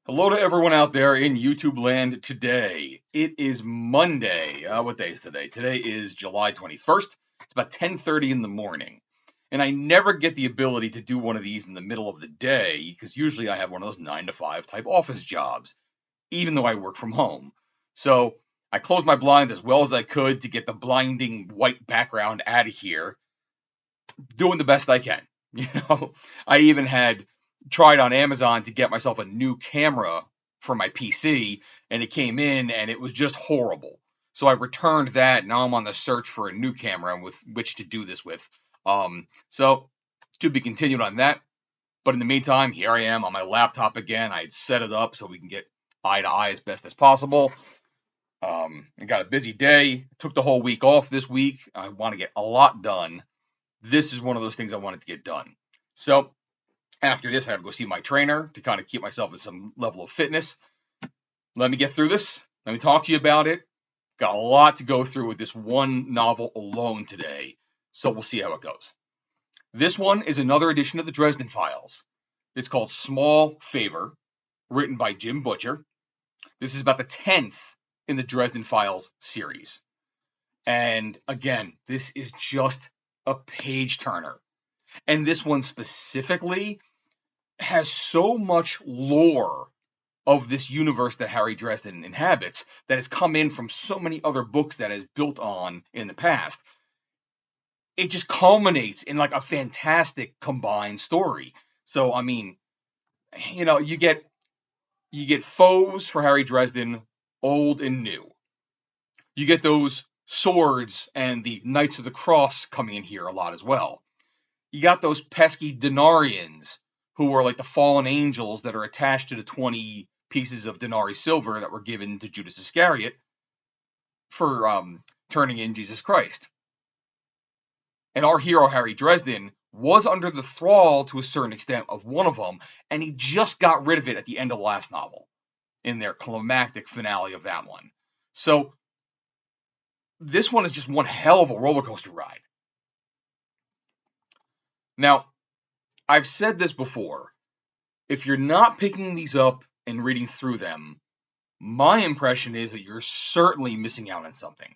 Hello to everyone out there in YouTube land today. It is Monday. What day is today? Today is July 21st. It's about 10:30 in the morning. And I never get the ability to do one of these in the middle of the day because usually I have one of those 9 to 5 type office jobs, even though I work from home. So I closed my blinds as well as I could to get the blinding white background out of here, doing the best I can. You know, I even had tried on Amazon to get myself a new camera for my PC, and it came in and it was just horrible. So I returned that. Now I'm on the search for a new camera with which to do this with. So to be continued on that. But in the meantime, here I am on my laptop again. I had set it up so we can get eye to eye as best as possible. I got a busy day. Took the whole week off this week. I want to get a lot done. This is one of those things I wanted to get done. So after this, I have to go see my trainer to kind of keep myself at some level of fitness. Let me get through this. Let me talk to you about it. Got a lot to go through with this one novel alone today, so we'll see how it goes. This one is another edition of the Dresden Files. It's called Small Favor, written by Jim Butcher. This is about the 10th in the Dresden Files series. And again, this is just a page turner. And this one specifically has so much lore of this universe that Harry Dresden inhabits that has come in from so many other books that has built on in the past. It just culminates in like a fantastic combined story. So I mean, you get foes for Harry Dresden, old and new. You get those swords and the Knights of the Cross coming in here a lot as well. You got those pesky Denarians who are like the fallen angels that are attached to the 20 pieces of Denari silver that were given to Judas Iscariot for turning in Jesus Christ. And our hero, Harry Dresden, was under the thrall to a certain extent of one of them, and he just got rid of it at the end of the last novel in their climactic finale of that one. So this one is just one hell of a roller coaster ride. Now, I've said this before. If you're not picking these up and reading through them, my impression is that you're certainly missing out on something.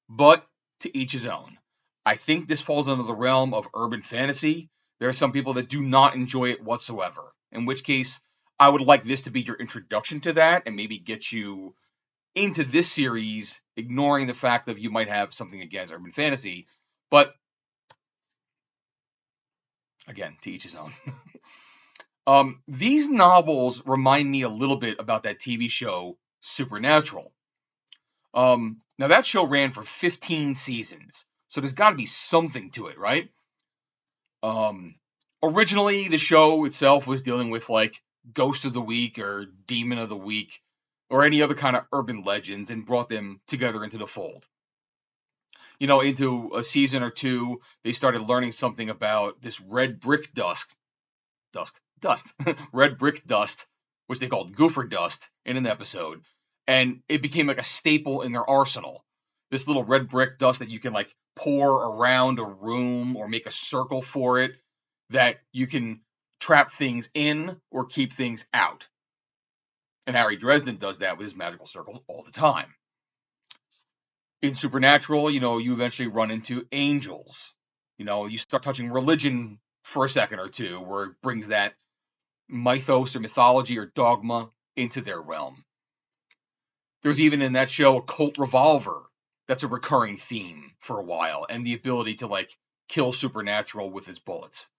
But to each his own. I think this falls under the realm of urban fantasy. There are some people that do not enjoy it whatsoever, in which case I would like this to be your introduction to that and maybe get you into this series, ignoring the fact that you might have something against urban fantasy. But again, to each his own. These novels remind me a little bit about that TV show Supernatural. Now that show ran for 15 seasons, so there's got to be something to it, right? Originally, the show itself was dealing with like Ghost of the Week or Demon of the Week or any other kind of urban legends and brought them together into the fold. Into a season or two, they started learning something about this red brick dust, red brick dust, which they called goofer dust in an episode, and it became like a staple in their arsenal. This little red brick dust that you can like pour around a room or make a circle for it that you can trap things in or keep things out. And Harry Dresden does that with his magical circles all the time. In Supernatural, you eventually run into angels. You start touching religion for a second or two, where it brings that mythos or mythology or dogma into their realm. There's even in that show a Colt revolver that's a recurring theme for a while, and the ability to like kill Supernatural with its bullets.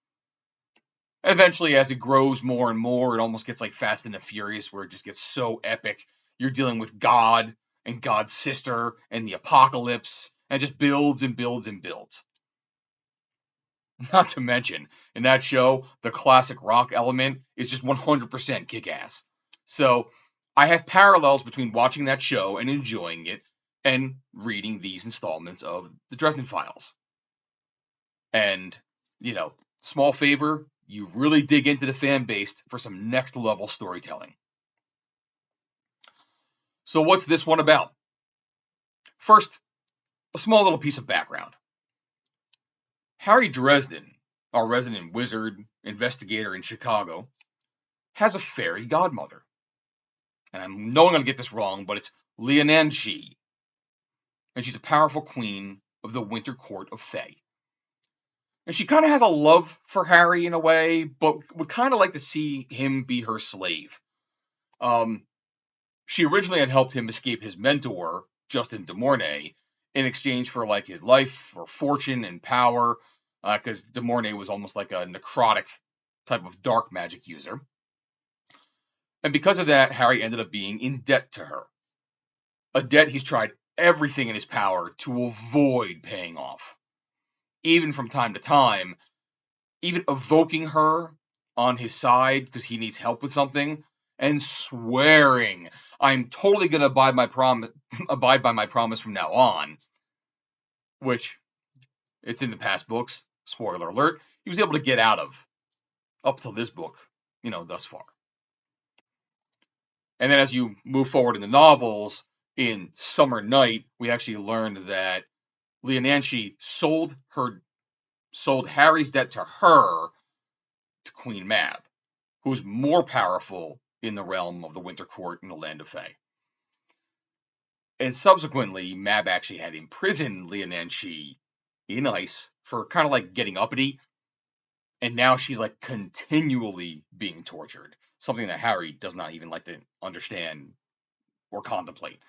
Eventually, as it grows more and more, it almost gets like Fast and the Furious, where it just gets so epic. You're dealing with God and God's sister and the apocalypse, and it just builds and builds and builds. Not to mention, in that show, the classic rock element is just 100% kick-ass. So I have parallels between watching that show and enjoying it and reading these installments of the Dresden Files. And, small favor, you really dig into the fan base for some next level storytelling. So what's this one about? First, a small little piece of background. Harry Dresden, our resident wizard investigator in Chicago, has a fairy godmother. And I know I'm going to get this wrong, but it's Leonanshi. And she's a powerful queen of the Winter Court of Fae. And she kind of has a love for Harry in a way, but would kind of like to see him be her slave. She originally had helped him escape his mentor, Justin de Mornay, in exchange for like his life or fortune and power, because de Mornay was almost like a necrotic type of dark magic user. And because of that, Harry ended up being in debt to her. A debt he's tried everything in his power to avoid paying off. Even from time to time, even evoking her on his side because he needs help with something, and swearing, I'm totally going to abide by my promise from now on, which it's in the past books, spoiler alert, he was able to get out of up till this book, thus far. And then as you move forward in the novels, in Summer Night, we actually learned that Leonanshi sold Harry's debt to her, to Queen Mab, who's more powerful in the realm of the Winter Court in the Land of Fae. And subsequently, Mab actually had imprisoned Leonanshi in ice for kind of like getting uppity. And now she's like continually being tortured. Something that Harry does not even like to understand or contemplate.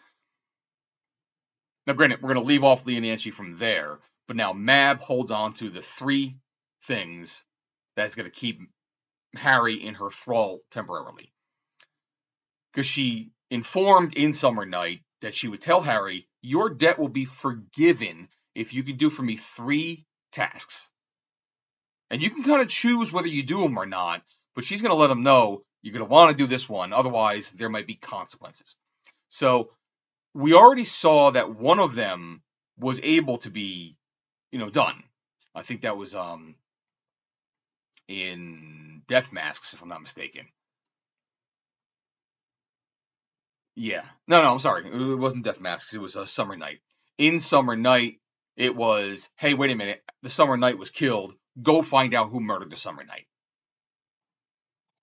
Now, granted, we're going to leave off Leonanshi from there, but now Mab holds on to the three things that's going to keep Harry in her thrall temporarily. Because she informed in Summer Night that she would tell Harry, your debt will be forgiven if you can do for me 3 tasks. And you can kind of choose whether you do them or not, but she's going to let him know you're going to want to do this one, otherwise there might be consequences. So we already saw that one of them was able to be, done. I think that was in Death Masks, if I'm not mistaken. Yeah. No, I'm sorry. It wasn't Death Masks. It was Summer Night. In Summer Night, it was, hey, wait a minute. The Summer Night was killed. Go find out who murdered the Summer Night.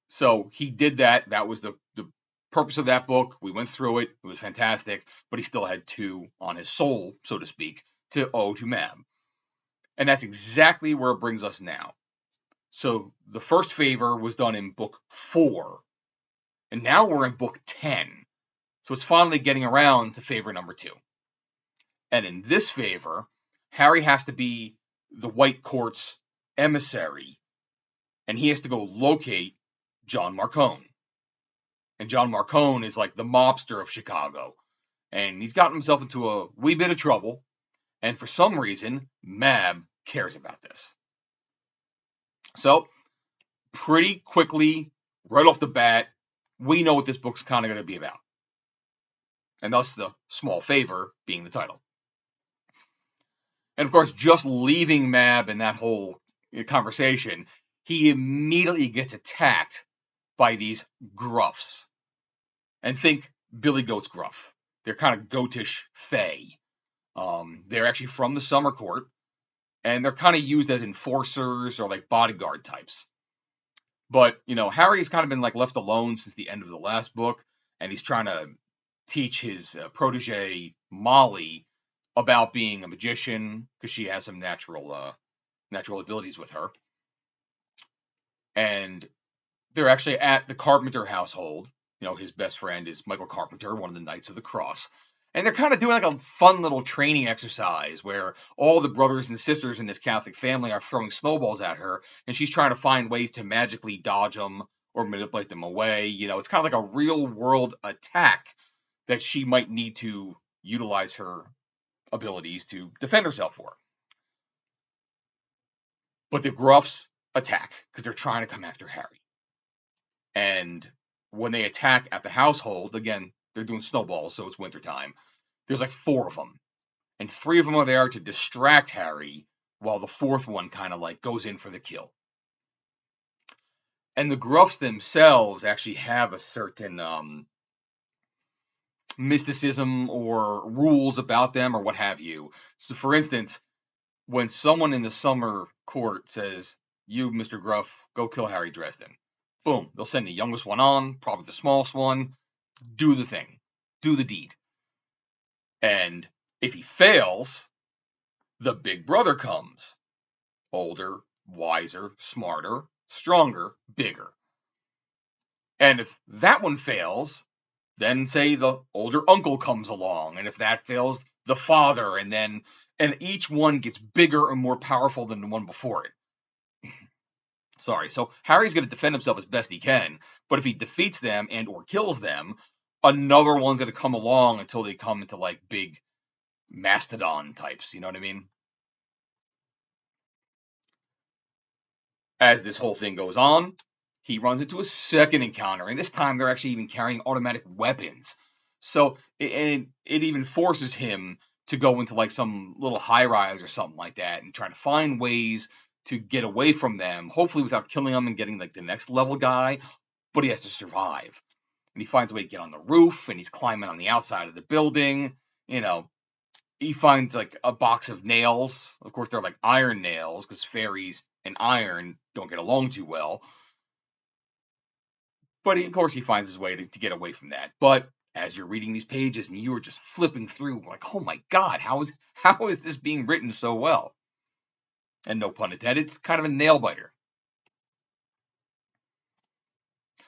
So he did that. That was the purpose of that book. We went through it. It was fantastic. But he still had 2 on his soul, so to speak, to owe to Mab. And that's exactly where it brings us now. So the first favor was done in book 4. And now we're in book 10. So it's finally getting around to favor number 2. And in this favor, Harry has to be the White Court's emissary. And he has to go locate John Marcone. And John Marcone is like the mobster of Chicago. And he's gotten himself into a wee bit of trouble. And for some reason, Mab cares about this. So, pretty quickly, right off the bat, we know what this book's kind of going to be about. And thus the small favor being the title. And of course, just leaving Mab in that whole conversation, he immediately gets attacked by these gruffs. And think Billy Goat's gruff. They're kind of goatish fae. They're actually from the Summer Court, and they're kind of used as enforcers or like bodyguard types. But, Harry's kind of been like left alone since the end of the last book, and he's trying to teach his protege, Molly, about being a magician, because she has some natural abilities with her. And they're actually at the Carpenter household. His best friend is Michael Carpenter, one of the Knights of the Cross. And they're kind of doing like a fun little training exercise where all the brothers and sisters in this Catholic family are throwing snowballs at her, and she's trying to find ways to magically dodge them or manipulate them away. It's kind of like a real world attack that she might need to utilize her abilities to defend herself for. But the gruffs attack because they're trying to come after Harry. And when they attack at the household, again, they're doing snowballs, so it's wintertime. There's like 4 of them. And 3 of them are there to distract Harry, while the 4th one kind of like goes in for the kill. And the gruffs themselves actually have a certain mysticism or rules about them or what have you. So for instance, when someone in the Summer Court says, you, Mr. Gruff, go kill Harry DRESDEN, boom, they'll send the youngest one on, probably the smallest one, do the thing, do the deed. And if he fails, the big brother comes. Older, wiser, smarter, stronger, bigger. And if that one fails, then say the older uncle comes along. And if that fails, the father. And each one gets bigger and more powerful than the one before it. Sorry. So Harry's going to defend himself as best he can. But if he defeats them and or kills them, another one's going to come along until they come into like big mastodon types. You know what I mean? As this whole thing goes on, he runs into a second encounter, and this time they're actually even carrying automatic weapons. So it even forces him to go into like some little high rise or something like that and try to find ways to get away from them, hopefully without killing them and getting like the next level guy, but he has to survive. And he finds a way to get on the roof, and he's climbing on the outside of the building. You know, he finds like a box of nails. Of course, they're like iron nails because fairies and iron don't get along too well. But of course, he finds his way to get away from that. But as you're reading these pages and you're just flipping through, like, oh my God, how is this being written so well? And no pun intended, it's kind of a nail biter.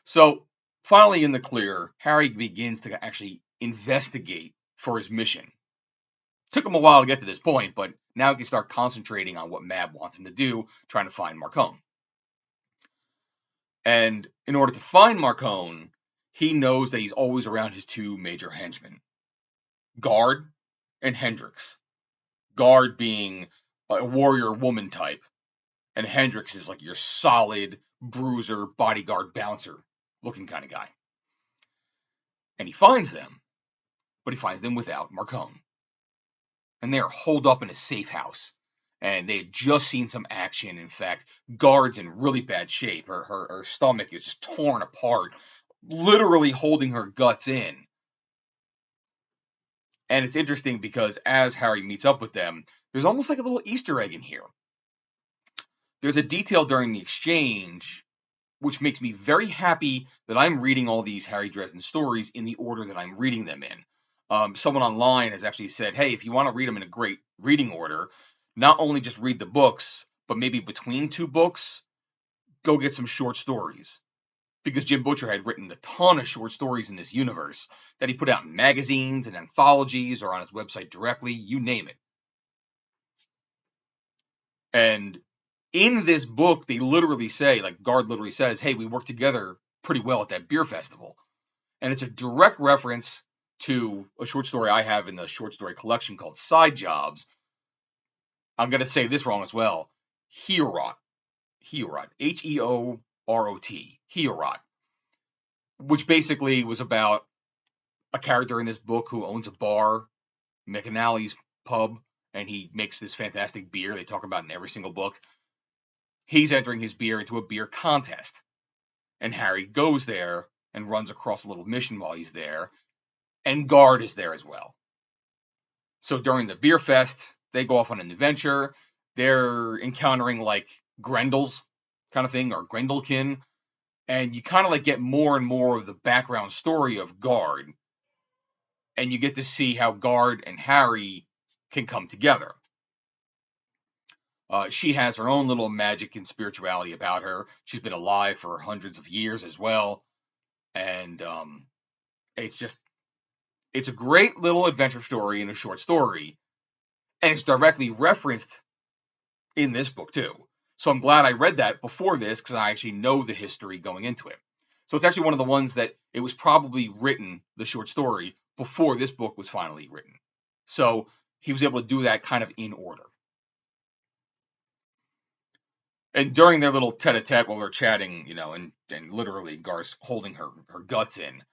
So finally, in the clear, Harry begins to actually investigate for his mission. Took him a while to get to this point, but now he can start concentrating on what Mab wants him to do, trying to find Marcone. And in order to find Marcone, he knows that he's always around his two major henchmen, Guard and Hendrix. Guard being a warrior woman type, and Hendrix is like your solid bruiser, bodyguard, bouncer looking kind of guy. And he finds them, but he finds them without Marcone. And they are holed up in a safe house. And they had just seen some action. In fact, Guard's in really bad shape. Her stomach is just torn apart, literally holding her guts in. And it's interesting because as Harry meets up with them, there's almost like a little Easter egg in here. There's a detail during the exchange which makes me very happy that I'm reading all these Harry Dresden stories in the order that I'm reading them in. Someone online has actually said, hey, if you want to read them in a great reading order, not only just read the books, but maybe between two books, go get some short stories. Because Jim Butcher had written a ton of short stories in this universe that he put out in magazines and anthologies or on his website directly, you name it. And in this book, they literally say, like Guard literally says, hey, we worked together pretty well at that beer festival. And it's a direct reference to a short story I have in the short story collection called Side Jobs. I'm going to say this wrong as well. Heorot. Heorot. Heorot. Which basically was about a character in this book who owns a bar, McAnally's Pub, and he makes this fantastic beer they talk about in every single book. He's entering his beer into a beer contest. And Harry goes there and runs across a little mission while he's there. And Guard is there as well. So during the beer fest, they go off on an adventure. They're encountering like Grendels kind of thing, or Grendelkin. And you kind of like get more and more of the background story of Guard. And you get to see how Guard and Harry can come together. She has her own little magic and spirituality about her. She's been alive for hundreds of years as well. And it's a great little adventure story in a short story. And it's directly referenced in this book too. So I'm glad I read that before this because I actually know the history going into it. So it's actually one of the ones that it was probably written, the short story, before this book was finally written. So he was able to do that kind of in order. And during their little tete-a-tete while they're chatting, and literally Garth's holding her guts in,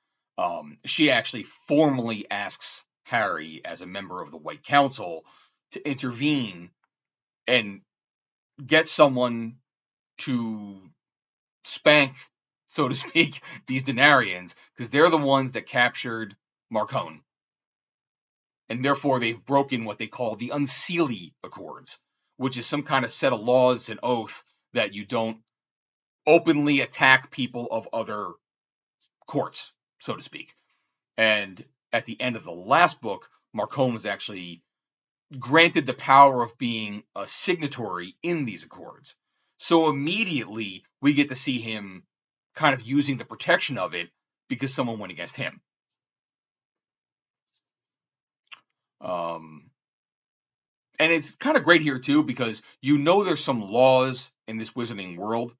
she actually formally asks Harry, as a member of the White Council, to intervene and get someone to spank, so to speak, these Denarians, because they're the ones that captured Marcone. And therefore they've broken what they call the Unseelie Accords, which is some kind of set of laws and oath that you don't openly attack people of other courts, so to speak. And at the end of the last book, Marcone was actually granted the power of being a signatory in these accords. So immediately we get to see him kind of using the protection of it because someone went against him. And it's kind of great here too because there's some laws in this wizarding world,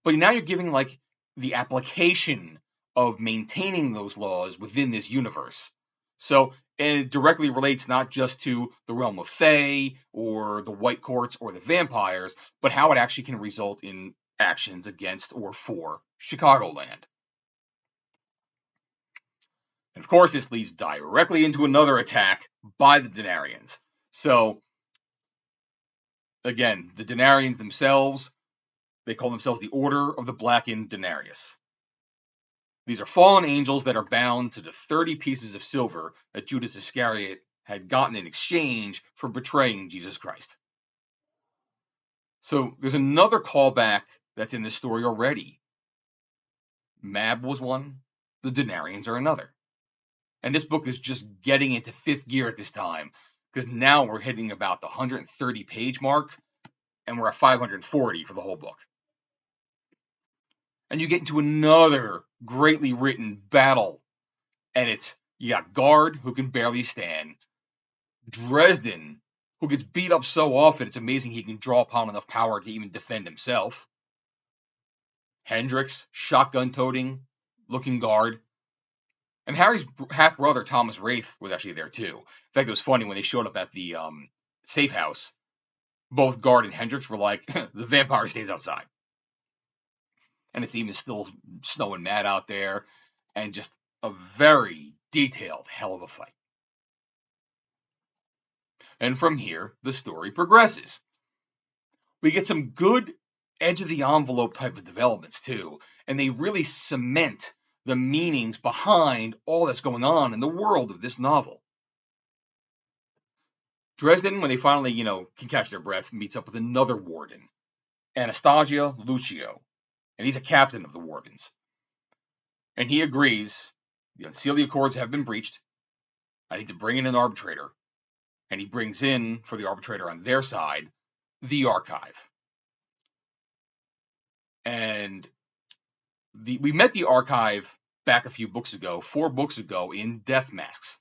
but now you're giving like the application of maintaining those laws within this universe. So, and it directly relates not just to the realm of Fae or the White Courts or the vampires, but how it actually can result in actions against or for Chicagoland. And of course, this leads directly into another attack by the Denarians. So, again, the Denarians themselves, they call themselves the Order of the Blackened Denarius. These are fallen angels that are bound to the 30 pieces of silver that Judas Iscariot had gotten in exchange for betraying Jesus Christ. So there's another callback that's in this story already. Mab was one, the Denarians are another. And this book is just getting into fifth gear at this time, because now we're hitting about the 130 page mark, and we're at 540 for the whole book. And you get into another greatly written battle, and you got Guard, who can barely stand, Dresden, who gets beat up so often it's amazing he can draw upon enough power to even defend himself, Hendrix, shotgun-toting, looking Guard, and Harry's half-brother, Thomas Wraith, was actually there too. In fact, it was funny when they showed up at the safe house, both Guard and Hendrix were like, the vampire stays outside. And it's even still snowing mad out there, and just a very detailed hell of a fight. And from here, the story progresses. We get some good edge-of-the-envelope type of developments, too, and they really cement the meanings behind all that's going on in the world of this novel. Dresden, when they finally, can catch their breath, meets up with another warden, Anastasia Lucio, and he's a captain of the wardens. And he agrees, the Unseelie Accords have been breached, I need to bring in an arbitrator, and he brings in, for the arbitrator on their side, the Archive. And we met the Archive back a few books ago, 4 books ago, in Death Masks.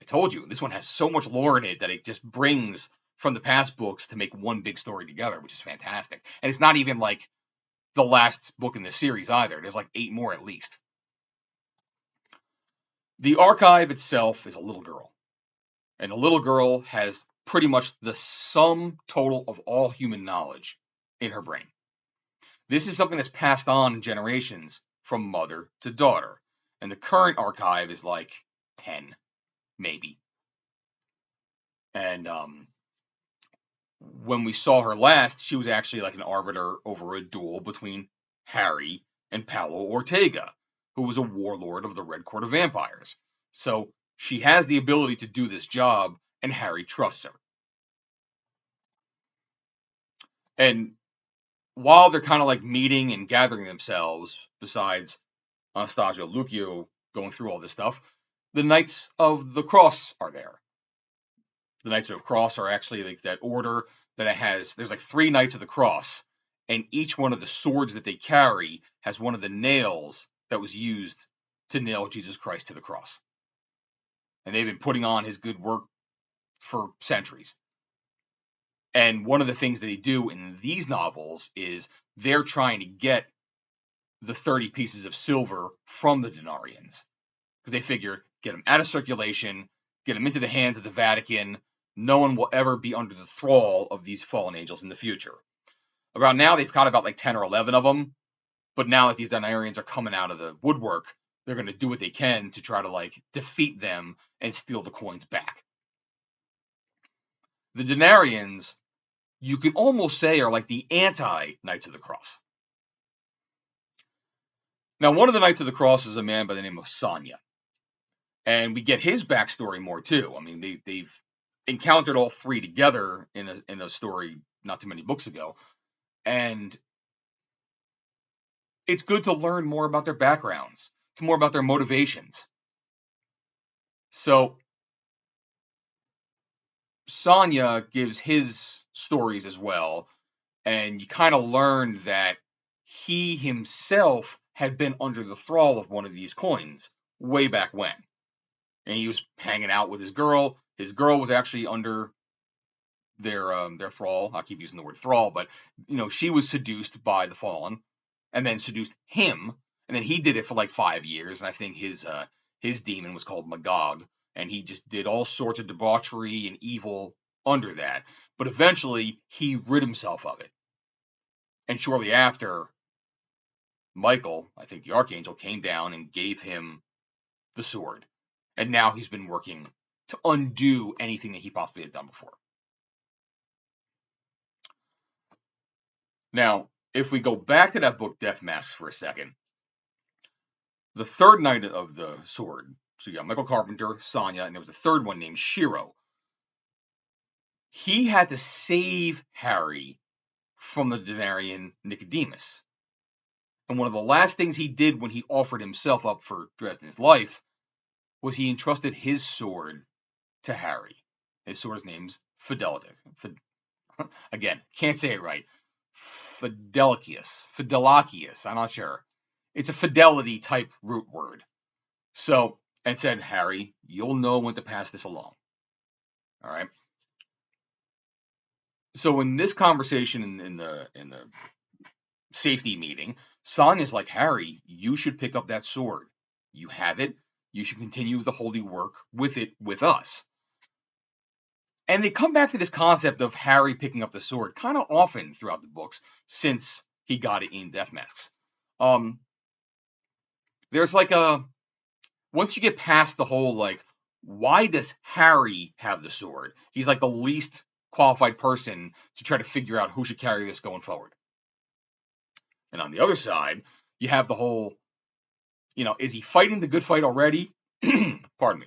I told you, this one has so much lore in it that it just brings from the past books to make one big story together, which is fantastic. And it's not even like the last book in the series either. There's like 8 more at least. The Archive itself is a little girl. And a little girl has pretty much the sum total of all human knowledge in her brain. This is something that's passed on in generations from mother to daughter. And the current Archive is like 10, maybe. And when we saw her last, she was actually like an arbiter over a duel between Harry and Paolo Ortega, who was a warlord of the Red Court of Vampires. So she has the ability to do this job, and Harry trusts her. And while they're kind of like meeting and gathering themselves, besides Anastasia Lucio going through all this stuff, the Knights of the Cross are there. The Knights of the Cross are actually like that order that there's like 3 Knights of the Cross, and each one of the swords that they carry has one of the nails that was used to nail Jesus Christ to the cross. And they've been putting on his good work for centuries. And one of the things that they do in these novels is they're trying to get the 30 pieces of silver from the Denarians. Because they figure, get them out of circulation, get them into the hands of the Vatican, no one will ever be under the thrall of these fallen angels in the future. Around now, they've got about like 10 or 11 of them. But now that these Denarians are coming out of the woodwork, they're going to do what they can to try to like defeat them and steal the coins back. The Denarians, you could almost say, are like the anti-Knights of the Cross. Now, one of the Knights of the Cross is a man by the name of Sonya. And we get his backstory more, too. I mean, they've encountered all 3 together in a story not too many books ago. And it's good to learn more about their backgrounds, to more about their motivations. So Sonya gives his stories as well, and you kind of learn that he himself had been under the thrall of one of these coins way back when. And he was hanging out with his girl. His girl was actually under their thrall. I keep using the word thrall, but she was seduced by the Fallen, and then seduced him, and then he did it for like 5 years. And I think his demon was called Magog, and he just did all sorts of debauchery and evil under that. But eventually, he rid himself of it. And shortly after, Michael, I think the Archangel, came down and gave him the sword. And now he's been working to undo anything that he possibly had done before. Now, if we go back to that book, Death Masks, for a second, the third Knight of the Sword, so you got Michael Carpenter, Sonya, and there was a third one named Shiro. He had to save Harry from the Denarian Nicodemus. And one of the last things he did when he offered himself up for Dresden's life was he entrusted his sword to Harry. His sword's name's Fidelity. Again, can't say it right. Fidelacius, I'm not sure. It's a fidelity type root word. So, and said, Harry, you'll know when to pass this along. All right. So in this conversation in the safety meeting, Sonya's like, Harry, you should pick up that sword. You have it. You should continue the holy work with it with us. And they come back to this concept of Harry picking up the sword kind of often throughout the books since he got it in Death Masks. There's like once you get past the whole, like, why does Harry have the sword? He's like the least qualified person to try to figure out who should carry this going forward. And on the other side, you have the whole, is he fighting the good fight already? Pardon me.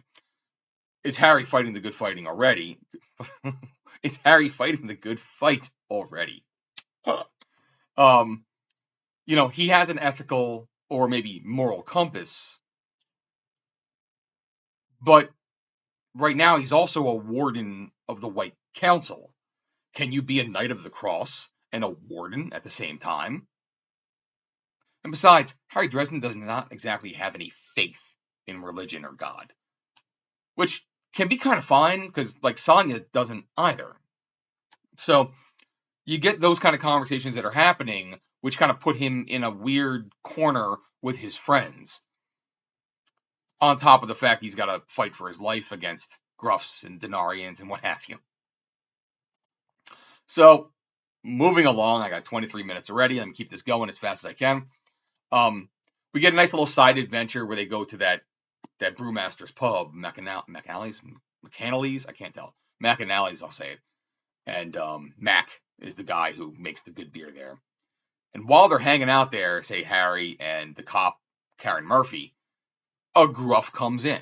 Is Harry fighting the good fighting already? Is Harry fighting the good fight already? He has an ethical or maybe moral compass, but right now he's also a warden of the White Council. Can you be a Knight of the Cross and a warden at the same time? And besides, Harry Dresden does not exactly have any faith in religion or God, which can be kind of fine because, like, Sonya doesn't either. So you get those kind of conversations that are happening, which kind of put him in a weird corner with his friends. On top of the fact he's got to fight for his life against Gruffs and Denarians and what have you. So, moving along, I got 23 minutes already. I'm going to keep this going as fast as I can. We get a nice little side adventure where they go to that brewmaster's pub, McAnally's, I can't tell. McAnally's, I'll say it. And Mac is the guy who makes the good beer there. And while they're hanging out there, say Harry and the cop, Karen Murphy, a Gruff comes in.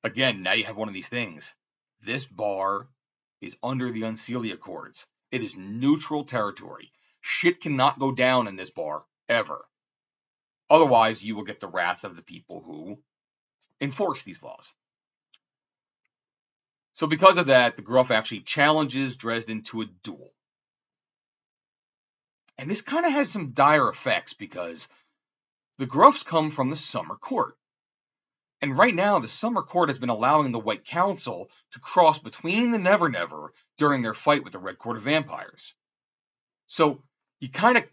Again, now you have one of these things. This bar is under the Unseelie Accords. It is neutral territory. Shit cannot go down in this bar, ever. Otherwise, you will get the wrath of the people who enforce these laws. So because of that, the Gruff actually challenges Dresden to a duel. And this kind of has some dire effects because the Gruffs come from the Summer Court. And right now, the Summer Court has been allowing the White Council to cross between the Never Never during their fight with the Red Court of Vampires. So you kind of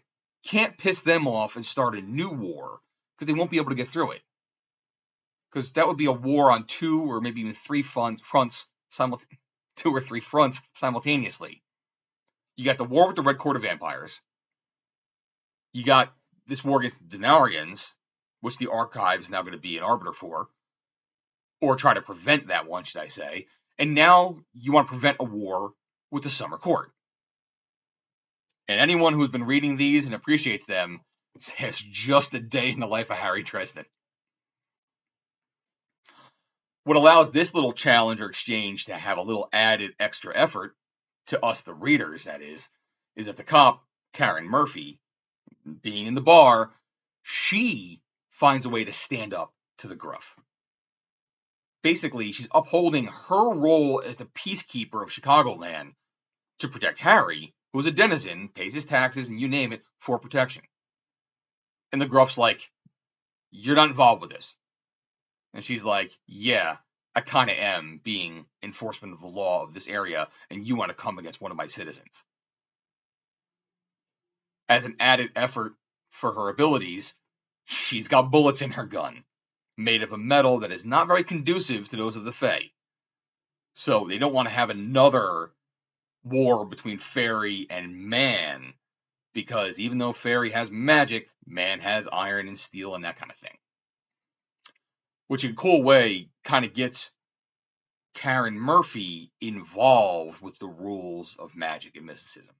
can't piss them off and start a new war because they won't be able to get through it. Because that would be a war on 2 or maybe even 3 fronts, 2 or 3 fronts simultaneously. You got the war with the Red Court of Vampires. You got this war against the Denarians, which the Archive is now going to be an arbiter for. Or try to prevent that one, should I say. And now you want to prevent a war with the Summer Court. And anyone who's been reading these and appreciates them says just a day in the life of Harry Dresden. What allows this little challenge or exchange to have a little added extra effort, to us the readers that is that the cop, Karen Murphy, being in the bar, she finds a way to stand up to the gruff. Basically, she's upholding her role as the peacekeeper of Chicagoland to protect Harry, who's a denizen, pays his taxes, and you name it, for protection. And the gruff's like, you're not involved with this. And she's like, yeah, I kind of am, being enforcement of the law of this area, and you want to come against one of my citizens. As an added effort for her abilities, she's got bullets in her gun, made of a metal that is not very conducive to those of the Fae. So they don't want to have another war between fairy and man, because even though fairy has magic, man has iron and steel and that kind of thing. Which in a cool way kind of gets Karen Murphy involved with the rules of magic and mysticism.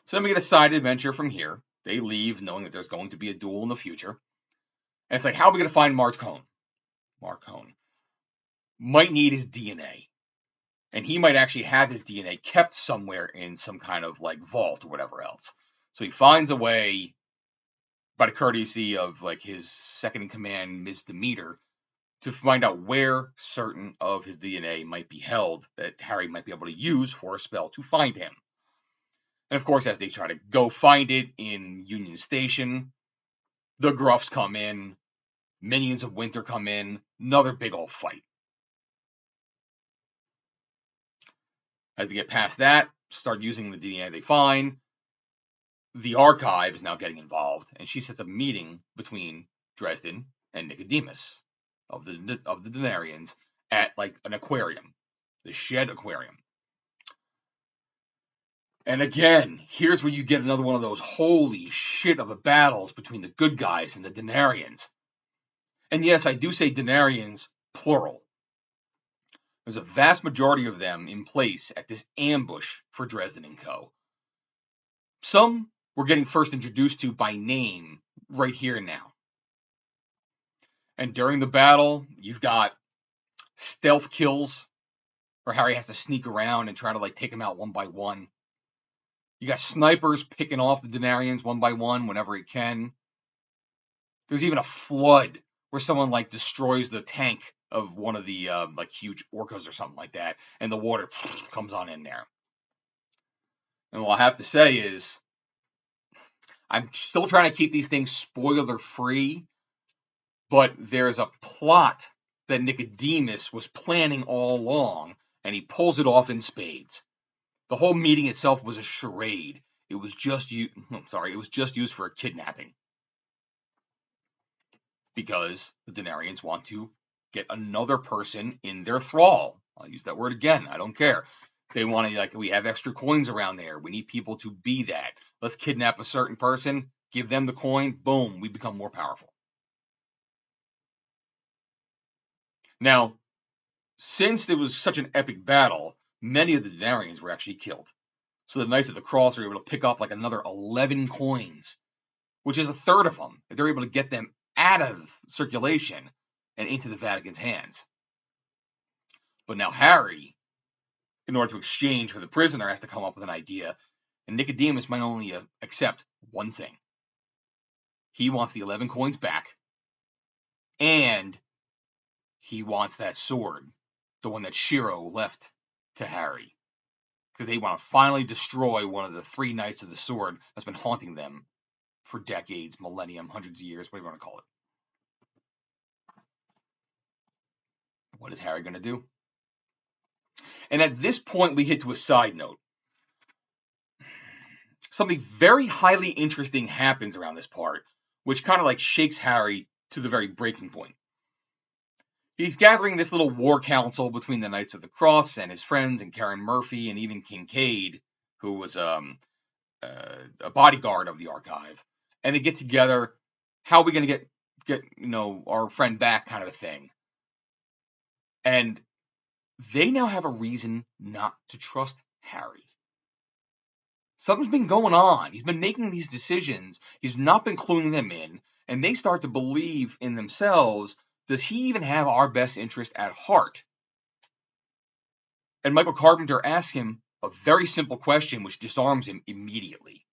So then we get a side adventure from here. They leave knowing that there's going to be a duel in the future. And it's like, how are we going to find Marcone? Marcone might need his DNA. And he might actually have his DNA kept somewhere in some kind of like vault or whatever else. So he finds a way, by the courtesy of like his second in command, Miss Demeter, to find out where certain of his DNA might be held that Harry might be able to use for a spell to find him. And of course, as they try to go find it in Union Station, the Gruffs come in, minions of Winter come in, another big old fight. As they get past that, start using the DNA they find, the archive is now getting involved, and she sets up a meeting between Dresden and Nicodemus of the Denarians at like an aquarium, the Shed Aquarium. And again, here's where you get another one of those holy shit of a battles between the good guys and the Denarians. And yes, I do say Denarians, plural. There's a vast majority of them in place at this ambush for Dresden and Co. Some we're getting first introduced to by name right here and now. And during the battle, you've got stealth kills where Harry has to sneak around and try to like take them out one by one. You got snipers picking off the Denarians one by one whenever he can. There's even a flood where someone like destroys the tank of one of the like huge orcas or something like that, and the water comes on in there. And what I have to say is, I'm still trying to keep these things spoiler free, but there's a plot that Nicodemus was planning all along, and he pulls it off in spades. The whole meeting itself was a charade. It was just used for a kidnapping. Because the Denarians want to get another person in their thrall. I'll use that word again. I don't care. They want to, like, we have extra coins around there. We need people to be that. Let's kidnap a certain person, give them the coin, boom, we become more powerful. Now, since it was such an epic battle, many of the Denarians were actually killed. So the Knights of the Cross are able to pick up like another 11 coins, which is a third of them. They're able to get them out of circulation and into the Vatican's hands. But now Harry, in order to exchange for the prisoner, has to come up with an idea, and Nicodemus might only accept one thing. He wants the 11 coins back, and he wants that sword, the one that Shiro left to Harry, because they want to finally destroy one of the 3 Knights of the Sword that's been haunting them for decades, millennium, hundreds of years, whatever you want to call it. What is Harry going to do? And at this point, we hit to a side note. Something very highly interesting happens around this part, which kind of like shakes Harry to the very breaking point. He's gathering this little war council between the Knights of the Cross and his friends and Karen Murphy and even Kincaid, who was a bodyguard of the archive. And they get together, how are we going to get our friend back, kind of a thing. And they now have a reason not to trust Harry. Something's been going on. He's been making these decisions. He's not been cluing them in. And they start to believe in themselves. Does he even have our best interest at heart? And Michael Carpenter asks him a very simple question which disarms him immediately.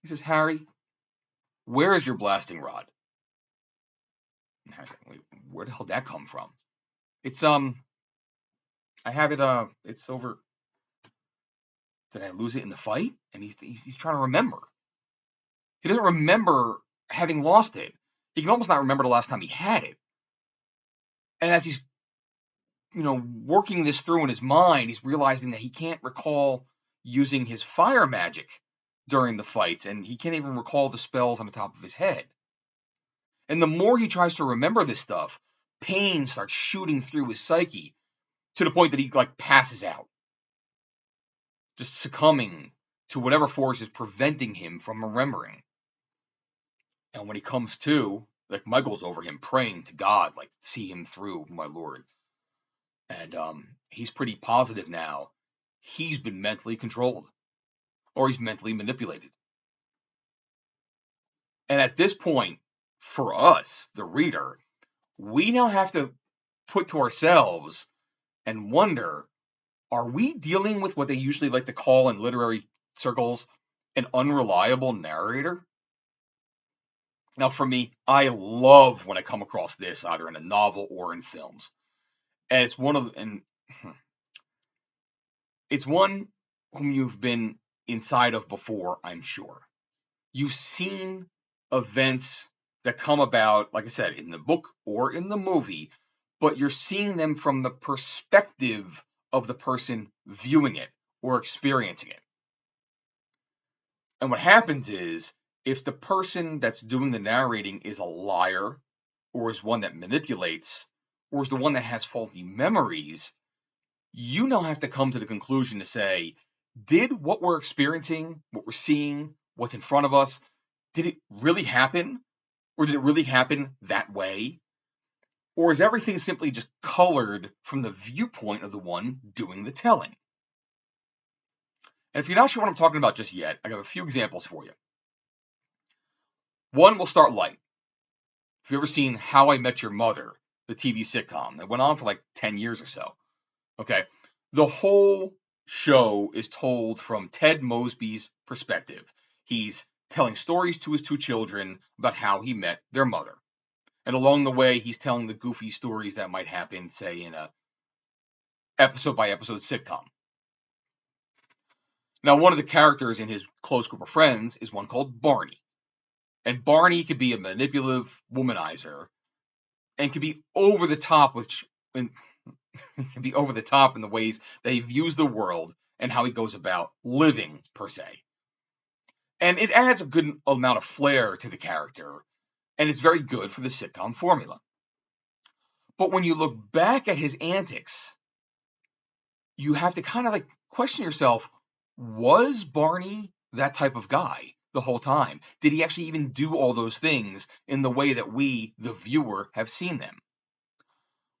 He says, Harry, where is your blasting rod? And Harry's like, wait, where the hell did that come from? It's, I have it, it's over. Did I lose it in the fight? And he's trying to remember. He doesn't remember having lost it. He can almost not remember the last time he had it. And as he's, working this through in his mind, he's realizing that he can't recall using his fire magic during the fights, and he can't even recall the spells on the top of his head. And the more he tries to remember this stuff, pain starts shooting through his psyche to the point that he passes out, just succumbing to whatever force is preventing him from remembering. And when he comes to, Michael's over him praying to God, see him through, my Lord. And he's pretty positive now he's been mentally controlled, or he's mentally manipulated. And at this point, for us, the reader, we now have to put to ourselves and wonder, are we dealing with what they usually like to call in literary circles an unreliable narrator? Now, for me, I love when I come across this, either in a novel or in films. And it's it's one whom you've been inside of before, I'm sure. You've seen events that come about, like I said, in the book or in the movie, but you're seeing them from the perspective of the person viewing it or experiencing it. And what happens is, if the person that's doing the narrating is a liar, or is one that manipulates, or is the one that has faulty memories, you now have to come to the conclusion to say, did what we're experiencing, what we're seeing, what's in front of us, did it really happen? Or did it really happen that way? Or is everything simply just colored from the viewpoint of the one doing the telling? And if you're not sure what I'm talking about just yet, I got a few examples for you. One, we'll start light. If you've ever seen How I Met Your Mother, the TV sitcom that went on for 10 years or so, okay, the whole show is told from Ted Mosby's perspective. He's telling stories to his two children about how he met their mother. And along the way, he's telling the goofy stories that might happen, say, in a episode-by-episode sitcom. Now, one of the characters in his close group of friends is one called Barney. And Barney could be a manipulative womanizer and could be over the top in the ways that he views the world and how he goes about living, per se. And it adds a good amount of flair to the character, and it's very good for the sitcom formula. But when you look back at his antics, you have to kind of question yourself, was Barney that type of guy the whole time? Did he actually even do all those things in the way that we, the viewer, have seen them?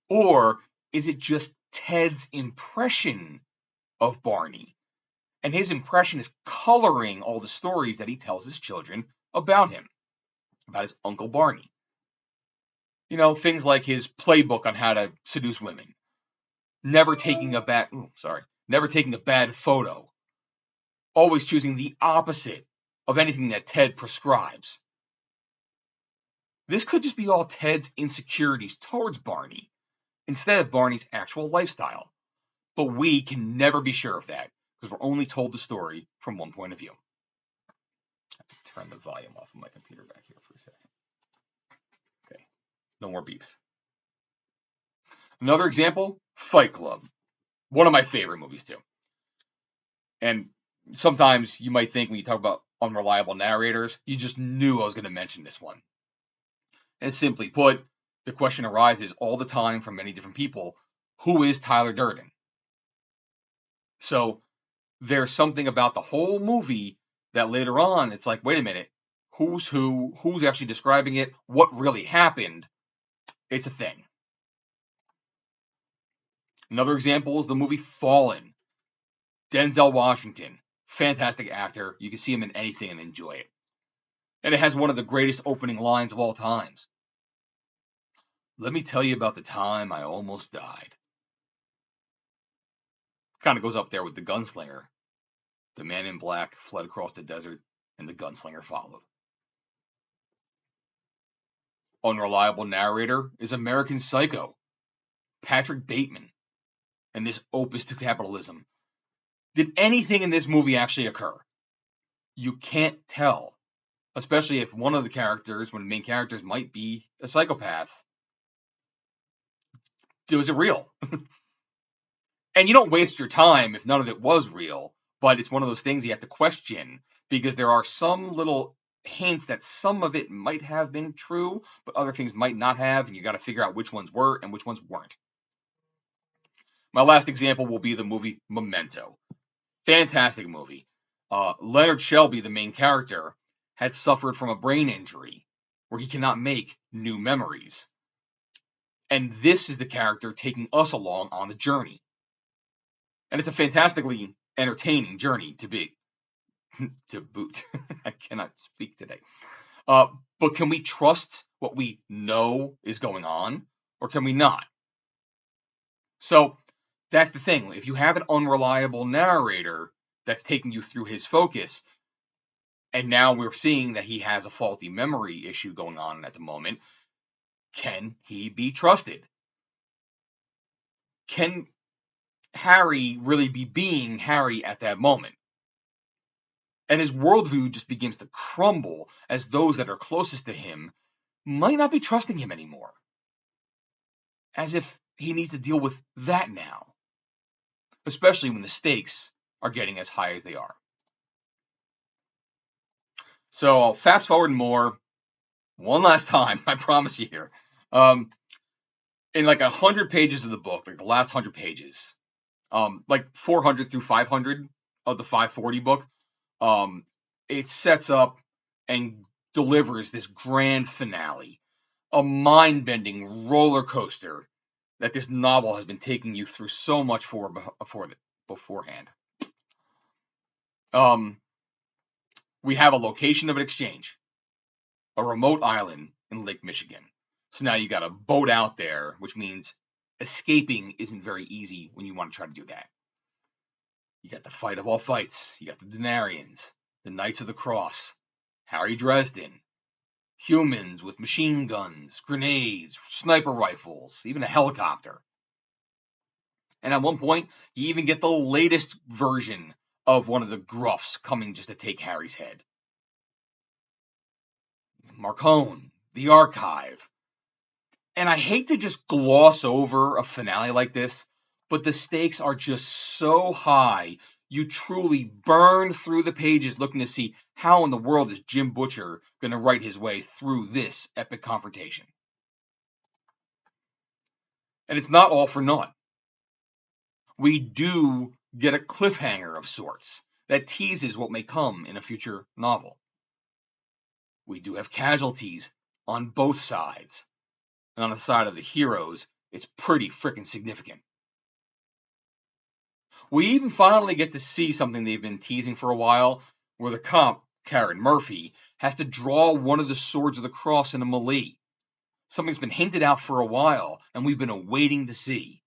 Or is it just Ted's impression of Barney? And his impression is coloring all the stories that he tells his children about him, about his Uncle Barney. Things like his playbook on how to seduce women, never taking a bad photo, always choosing the opposite of anything that Ted prescribes. This could just be all Ted's insecurities towards Barney, instead of Barney's actual lifestyle. But we can never be sure of that, because we're only told the story from one point of view. I have to turn the volume off of my computer back here for a second. Okay, no more beeps. Another example, Fight Club. One of my favorite movies, too. And sometimes you might think when you talk about unreliable narrators, you just knew I was going to mention this one. And simply put, the question arises all the time from many different people, who is Tyler Durden? So there's something about the whole movie that later on, it's like, wait a minute, who's who? Who's actually describing it? What really happened? It's a thing. Another example is the movie Fallen. Denzel Washington, fantastic actor. You can see him in anything and enjoy it. And it has one of the greatest opening lines of all times. Let me tell you about the time I almost died. Kind of goes up there with The Gunslinger. The man in black fled across the desert and the gunslinger followed. Unreliable narrator is American Psycho, Patrick Bateman, and this opus to capitalism. Did anything in this movie actually occur? You can't tell, especially if one of the characters, one of the main characters, might be a psychopath. Was it real? And you don't waste your time if none of it was real, but it's one of those things you have to question because there are some little hints that some of it might have been true, but other things might not have, and you got to figure out which ones were and which ones weren't. My last example will be the movie Memento. Fantastic movie. Leonard Shelby, the main character, had suffered from a brain injury where he cannot make new memories. And this is the character taking us along on the journey. And it's a fantastically entertaining journey to boot. I cannot speak today. But can we trust what we know is going on, or can we not? So that's the thing. If you have an unreliable narrator that's taking you through his focus, and now we're seeing that he has a faulty memory issue going on at the moment, can he be trusted? Can Harry really be being Harry at that moment? And his worldview just begins to crumble as those that are closest to him might not be trusting him anymore. As if he needs to deal with that now. Especially when the stakes are getting as high as they are. So I'll fast forward more. One last time, I promise you here. In like 100 pages of the book, like the last 100 pages, like 400 through 500 of the 540 book, it sets up and delivers this grand finale, a mind-bending roller coaster that this novel has been taking you through so much beforehand. We have a location of an exchange, a remote island in Lake Michigan. So now you got a boat out there, which means escaping isn't very easy when you want to try to do that. You got the fight of all fights. You got the Denarians, the Knights of the Cross, Harry Dresden, humans with machine guns, grenades, sniper rifles, even a helicopter. And at one point, you even get the latest version of one of the Gruffs coming just to take Harry's head. Marcone, the Archive. And I hate to just gloss over a finale like this, but the stakes are just so high, you truly burn through the pages looking to see how in the world is Jim Butcher going to write his way through this epic confrontation. And it's not all for naught. We do get a cliffhanger of sorts that teases what may come in a future novel. We do have casualties on both sides. And on the side of the heroes, it's pretty freaking significant. We even finally get to see something they've been teasing for a while, where the cop, Karen Murphy, has to draw one of the swords of the cross in a melee. Something's been hinted out for a while, and we've been awaiting to see.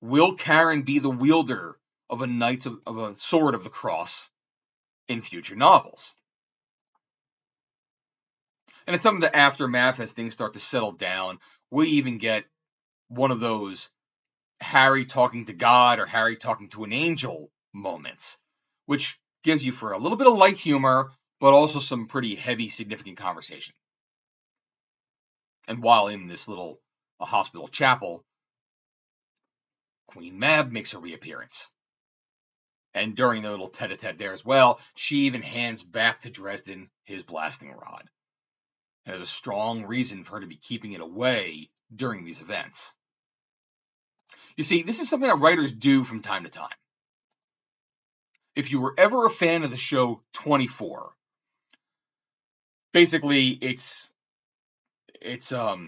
Will Karen be the wielder of a sword of the cross in future novels? And in some of the aftermath, as things start to settle down, we even get one of those Harry talking to God or Harry talking to an angel moments, which gives you for a little bit of light humor, but also some pretty heavy, significant conversation. And while in this little hospital chapel, Queen Mab makes a reappearance. And during the little tete-a-tete there as well, she even hands back to Dresden his blasting rod. And there's a strong reason for her to be keeping it away during these events. You see, this is something that writers do from time to time. If you were ever a fan of the show 24, basically it's a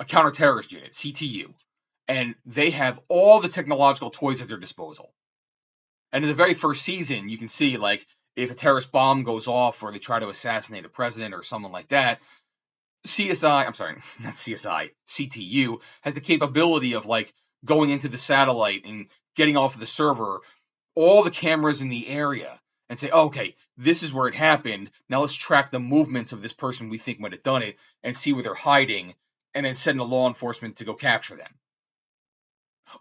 counter-terrorist unit, CTU, and they have all the technological toys at their disposal. And in the very first season, you can see, like, if a terrorist bomb goes off or they try to assassinate a president or someone like that, CTU has the capability of, like, going into the satellite and getting off of the server, all the cameras in the area, and say, oh, okay, this is where it happened. Now let's track the movements of this person we think might have done it and see where they're hiding, and then send the law enforcement to go capture them.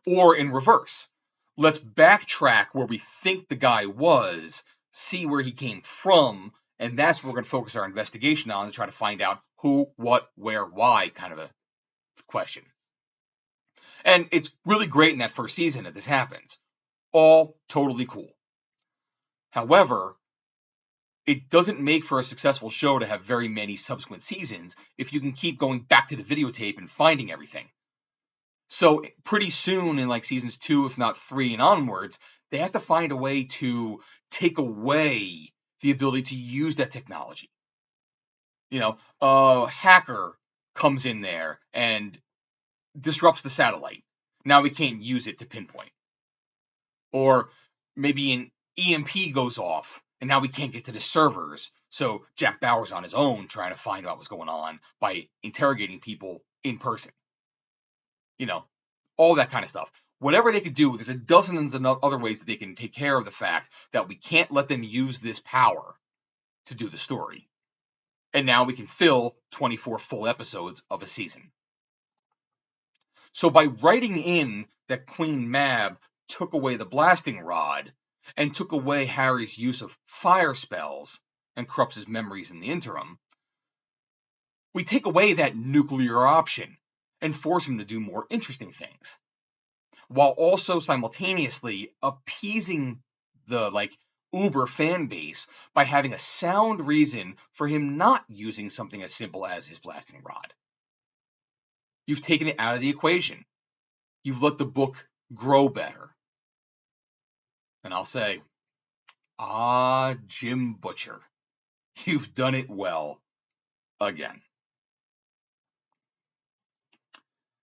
Or in reverse, let's backtrack where we think the guy was, see where he came from, and that's what we're going to focus our investigation on to try to find out who, what, where, why kind of a question. And it's really great in that first season that this happens. All totally cool. However, it doesn't make for a successful show to have very many subsequent seasons if you can keep going back to the videotape and finding everything. So pretty soon in like seasons 2, if not 3 and onwards, they have to find a way to take away the ability to use that technology. You know, a hacker comes in there and disrupts the satellite. Now we can't use it to pinpoint. Or maybe an EMP goes off and now we can't get to the servers. So Jack Bauer's on his own trying to find out what's going on by interrogating people in person. You know, all that kind of stuff. Whatever they could do, there's dozens of other ways that they can take care of the fact that we can't let them use this power to do the story. And now we can fill 24 full episodes of a season. So by writing in that Queen Mab took away the blasting rod and took away Harry's use of fire spells and corrupts his memories in the interim, we take away that nuclear option and force him to do more interesting things, while also simultaneously appeasing the uber fan base by having a sound reason for him not using something as simple as his blasting rod. You've taken it out of the equation. You've let the book grow better. And I'll say, Jim Butcher, you've done it well again.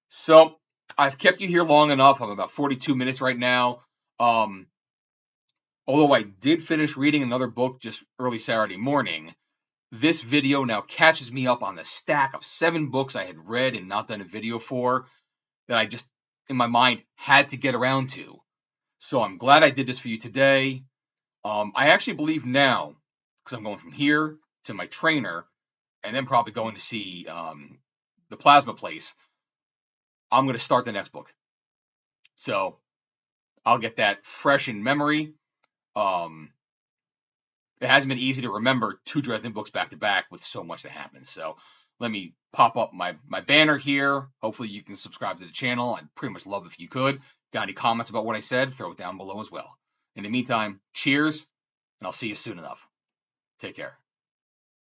So I've kept you here long enough. I'm about 42 minutes right now. Although I did finish reading another book just early Saturday morning, this video now catches me up on the stack of 7 books I had read and not done a video for that I just, in my mind, had to get around to. So I'm glad I did this for you today. I actually believe now, because I'm going from here to my trainer, and then probably going to see the plasma place, I'm going to start the next book. So I'll get that fresh in memory. It hasn't been easy to remember 2 Dresden books back to back with so much that happens. So let me pop up my banner here. Hopefully you can subscribe to the channel. I'd pretty much love if you could. Got any comments about what I said, throw it down below as well. In the meantime, cheers, and I'll see you soon enough. Take care.